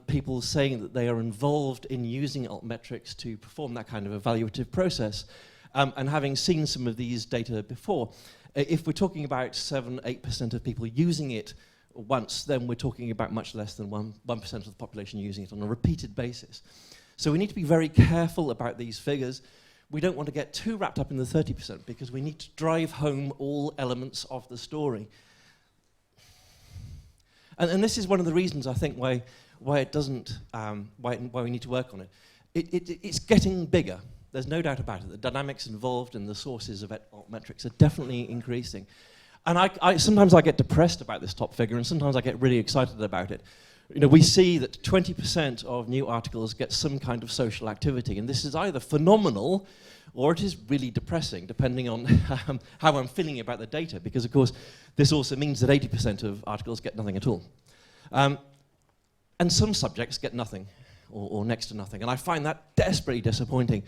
people saying that they are involved in using altmetrics to perform that kind of evaluative process. And having seen some of these data before, if we're talking about 7-8% of people using it once, then we're talking about much less than 1% of the population using it on a repeated basis. So we need to be very careful about these figures. We don't want to get too wrapped up in the 30%, because we need to drive home all elements of the story. And this is one of the reasons, I think, why it doesn't, why we need to work on it. It's getting bigger. There's no doubt about it. The dynamics involved and the sources of altmetrics are definitely increasing. And sometimes I get depressed about this top figure, and sometimes I get really excited about it. You know, we see that 20% of new articles get some kind of social activity, and this is either phenomenal or it is really depressing, depending on how I'm feeling about the data, because of course this also means that 80% of articles get nothing at all. And some subjects get nothing, or next to nothing, and I find that desperately disappointing.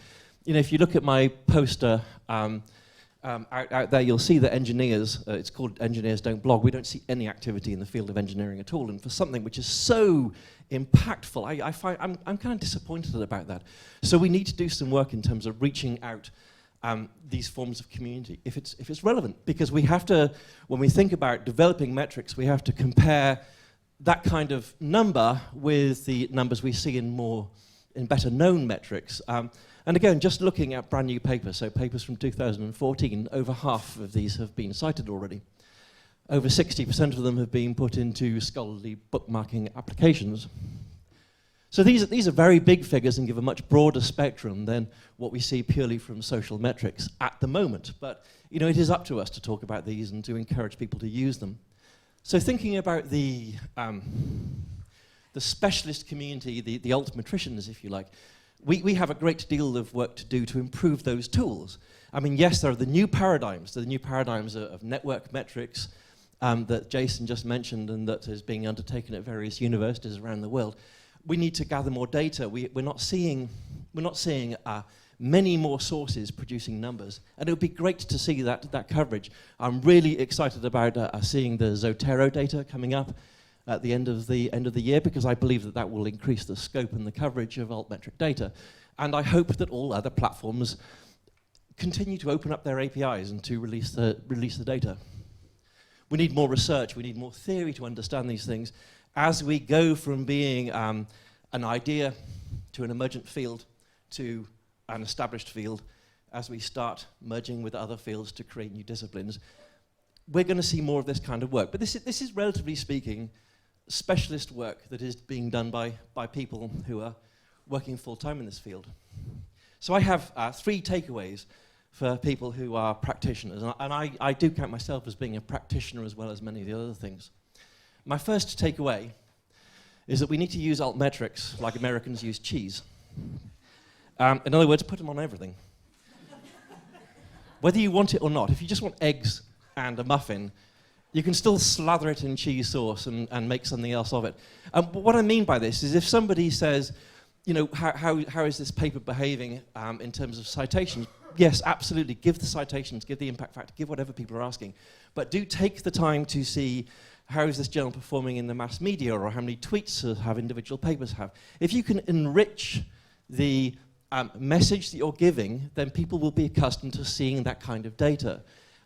You know, if you look at my poster out there, you'll see that engineers, it's called Engineers Don't Blog, we don't see any activity in the field of engineering at all, and for something which is so impactful, I find I'm kind of disappointed about that. So we need to do some work in terms of reaching out these forms of community, if it's relevant, because we have to, when we think about developing metrics, we have to compare that kind of number with the numbers we see in better known metrics. And again, just looking at brand new papers, so papers from 2014, over half of these have been cited already. Over 60% of them have been put into scholarly bookmarking applications. So these are very big figures and give a much broader spectrum than what we see purely from social metrics at the moment. But you know, it is up to us to talk about these and to encourage people to use them. So thinking about the specialist community, the altmetricians, if you like, we have a great deal of work to do to improve those tools. I mean, yes, there are the new paradigms. There are the new paradigms of network metrics that Jason just mentioned and that is being undertaken at various universities around the world. We need to gather more data. We're not seeing many more sources producing numbers, and it would be great to see that coverage. I'm really excited about seeing the Zotero data coming up at the end of the year, because I believe that will increase the scope and the coverage of altmetric data. And I hope that all other platforms continue to open up their APIs and to release the data. We need more research, we need more theory to understand these things as we go from being an idea to an emergent field to an established field, as we start merging with other fields to create new disciplines. We're going to see more of this kind of work. But this is relatively speaking, specialist work that is being done by people who are working full-time in this field. So I have 3 takeaways for people who are practitioners, and I do count myself as being a practitioner as well as many of the other things. My first takeaway is that we need to use altmetrics like Americans use cheese. In other words, put them on everything. Whether you want it or not, if you just want eggs and a muffin, you can still slather it in cheese sauce and make something else of it. But what I mean by this is if somebody says, you know, how is this paper behaving in terms of citations? Yes, absolutely, give the citations, give the impact factor, give whatever people are asking. But do take the time to see how is this journal performing in the mass media, or how many tweets have individual papers have. If you can enrich the message that you're giving, then people will be accustomed to seeing that kind of data.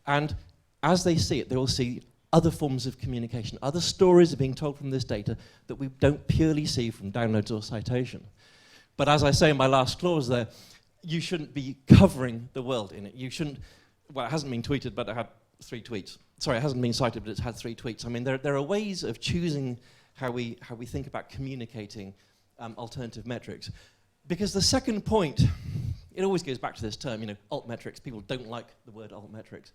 And as they see it, they will see other forms of communication. Other stories are being told from this data that we don't purely see from downloads or citation. But as I say in my last clause there, you shouldn't be covering the world in it. You shouldn't, well, it hasn't been tweeted, but it had 3 tweets. Sorry, it hasn't been cited, but it's had 3 tweets. I mean, there are ways of choosing how we think about communicating alternative metrics. Because the second point, it always goes back to this term, you know, altmetrics. People don't like the word altmetrics.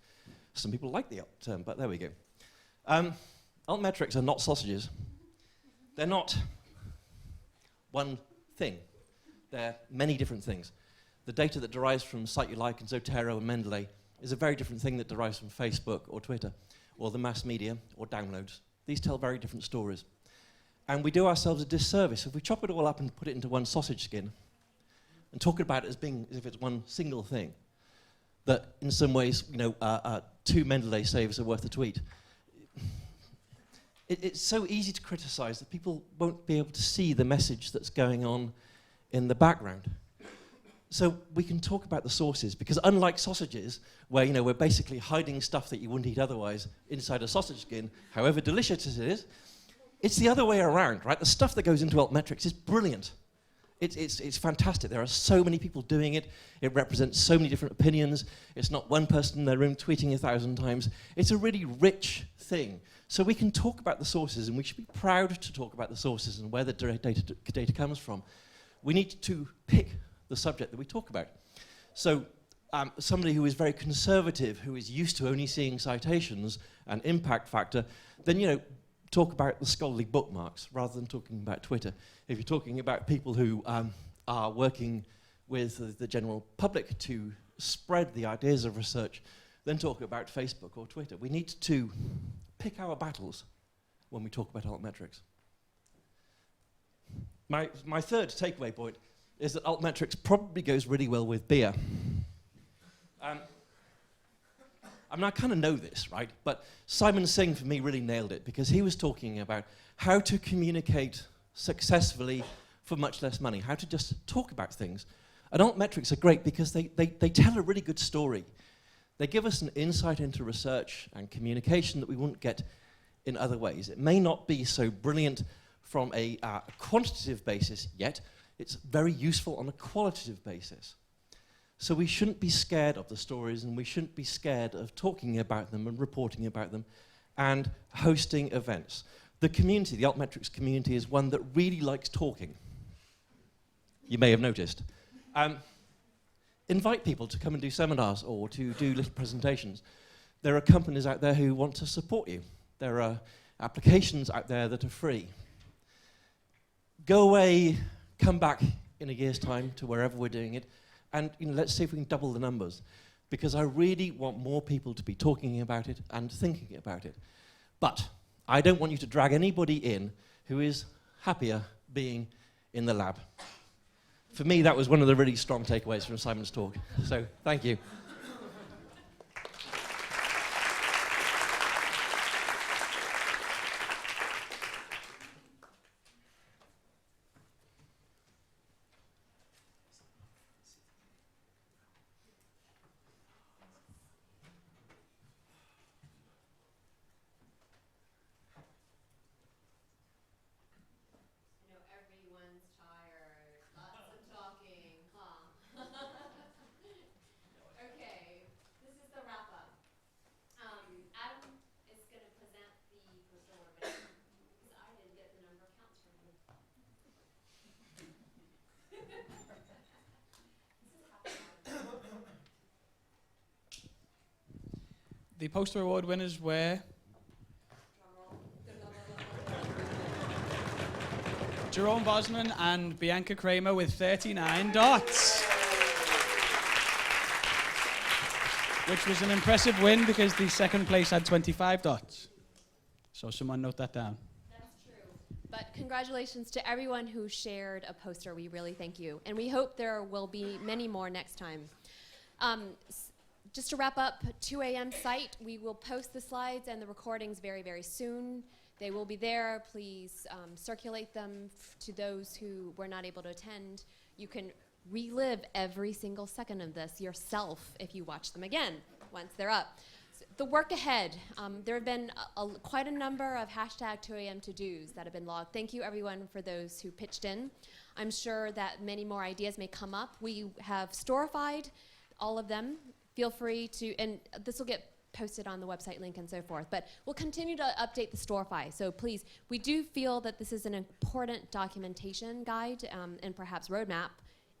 Some people like the alt term, but there we go. Altmetrics are not sausages. They're not one thing. They're many different things. The data that derives from Site You Like and Zotero and Mendeley is a very different thing that derives from Facebook or Twitter or the mass media or downloads. These tell very different stories. And we do ourselves a disservice if we chop it all up and put it into one sausage skin and talk about it as being as if it's one single thing. That in some ways, you know, 2 Mendeley saves are worth a tweet. It's so easy to criticize that people won't be able to see the message that's going on in the background. So we can talk about the sources, because unlike sausages, where you know we're basically hiding stuff that you wouldn't eat otherwise inside a sausage skin, however delicious it is, it's the other way around, right? The stuff that goes into altmetrics is brilliant. It's fantastic. There are so many people doing it. It represents so many different opinions. It's not one person in their room tweeting 1,000 times. It's a really rich thing. So we can talk about the sources, and we should be proud to talk about the sources and where the data comes from. We need to pick the subject that we talk about. So somebody who is very conservative, who is used to only seeing citations and impact factor, then, you know, talk about the scholarly bookmarks rather than talking about Twitter. If you're talking about people who are working with the general public to spread the ideas of research than talk about Facebook or Twitter. We need to pick our battles when we talk about altmetrics. My third takeaway point is that altmetrics probably goes really well with beer. I mean, I kind of know this, right? But Simon Singh, for me, really nailed it, because he was talking about how to communicate successfully for much less money, how to just talk about things. And altmetrics are great because they tell a really good story. They give us an insight into research and communication that we wouldn't get in other ways. It may not be so brilliant from a quantitative basis yet. It's very useful on a qualitative basis. So we shouldn't be scared of the stories, and we shouldn't be scared of talking about them and reporting about them and hosting events. The community, the Altmetrics community, is one that really likes talking. You may have noticed. Invite people to come and do seminars or to do little presentations. There are companies out there who want to support you. There are applications out there that are free. Go away, come back in a year's time to wherever we're doing it, and let's see if we can double the numbers, because I really want more people to be talking about it and thinking about it. But I don't want you to drag anybody in who is happier being in the lab. For me, that was one of the really strong takeaways from Simon's talk. So thank you. The poster award winners were Jerome Bosman and Bianca Kramer with 39 dots. Which was an impressive win because the second place had 25 dots. So someone note that down. That's true. But congratulations to everyone who shared a poster. We really thank you. And we hope there will be many more next time. Just to wrap up, 2 a.m. site, we will post the slides and the recordings very, very soon. They will be there. Please circulate them to those who were not able to attend. You can relive every single second of this yourself if you watch them again once they're up. So the work ahead, there have been quite a number of hashtag 2 a.m. to-dos that have been logged. Thank you everyone for those who pitched in. I'm sure that many more ideas may come up. We have storified all of them. Feel free to, and this will get posted on the website link and so forth, but we'll continue to update the Storify. So please, we do feel that this is an important documentation guide and perhaps roadmap,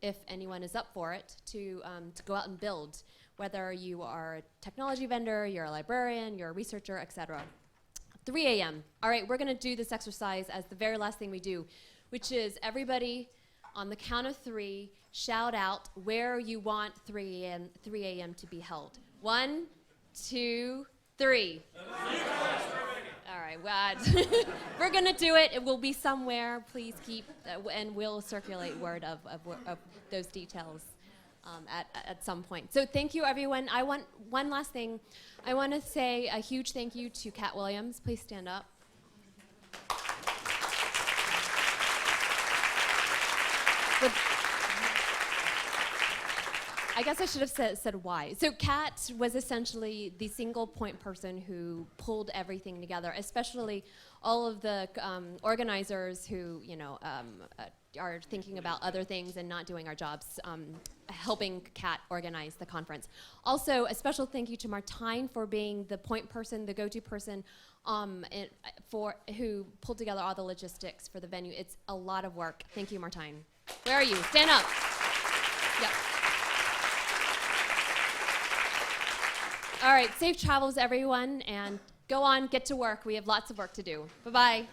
if anyone is up for it, to go out and build, whether you are a technology vendor, you're a librarian, you're a researcher, etc. 3 a.m. All right, we're gonna do this exercise as the very last thing we do, which is everybody on the count of 3, shout out where you want 3 a.m. to be held. 1, 2, 3. All right, we're going to do it. It will be somewhere. Please keep, and we'll circulate word of those details at some point. So thank you, everyone. I want one last thing. I want to say a huge thank you to Kat Williams. Please stand up. I guess I should have said why. So Kat was essentially the single point person who pulled everything together, especially all of the organizers who, are thinking about other things and not doing our jobs, helping Kat organize the conference. Also, a special thank you to Martine for being the point person, the go-to person who pulled together all the logistics for the venue. It's a lot of work. Thank you, Martine. Where are you? Stand up. Yep. All right, safe travels, everyone, and go on, get to work. We have lots of work to do. Bye-bye.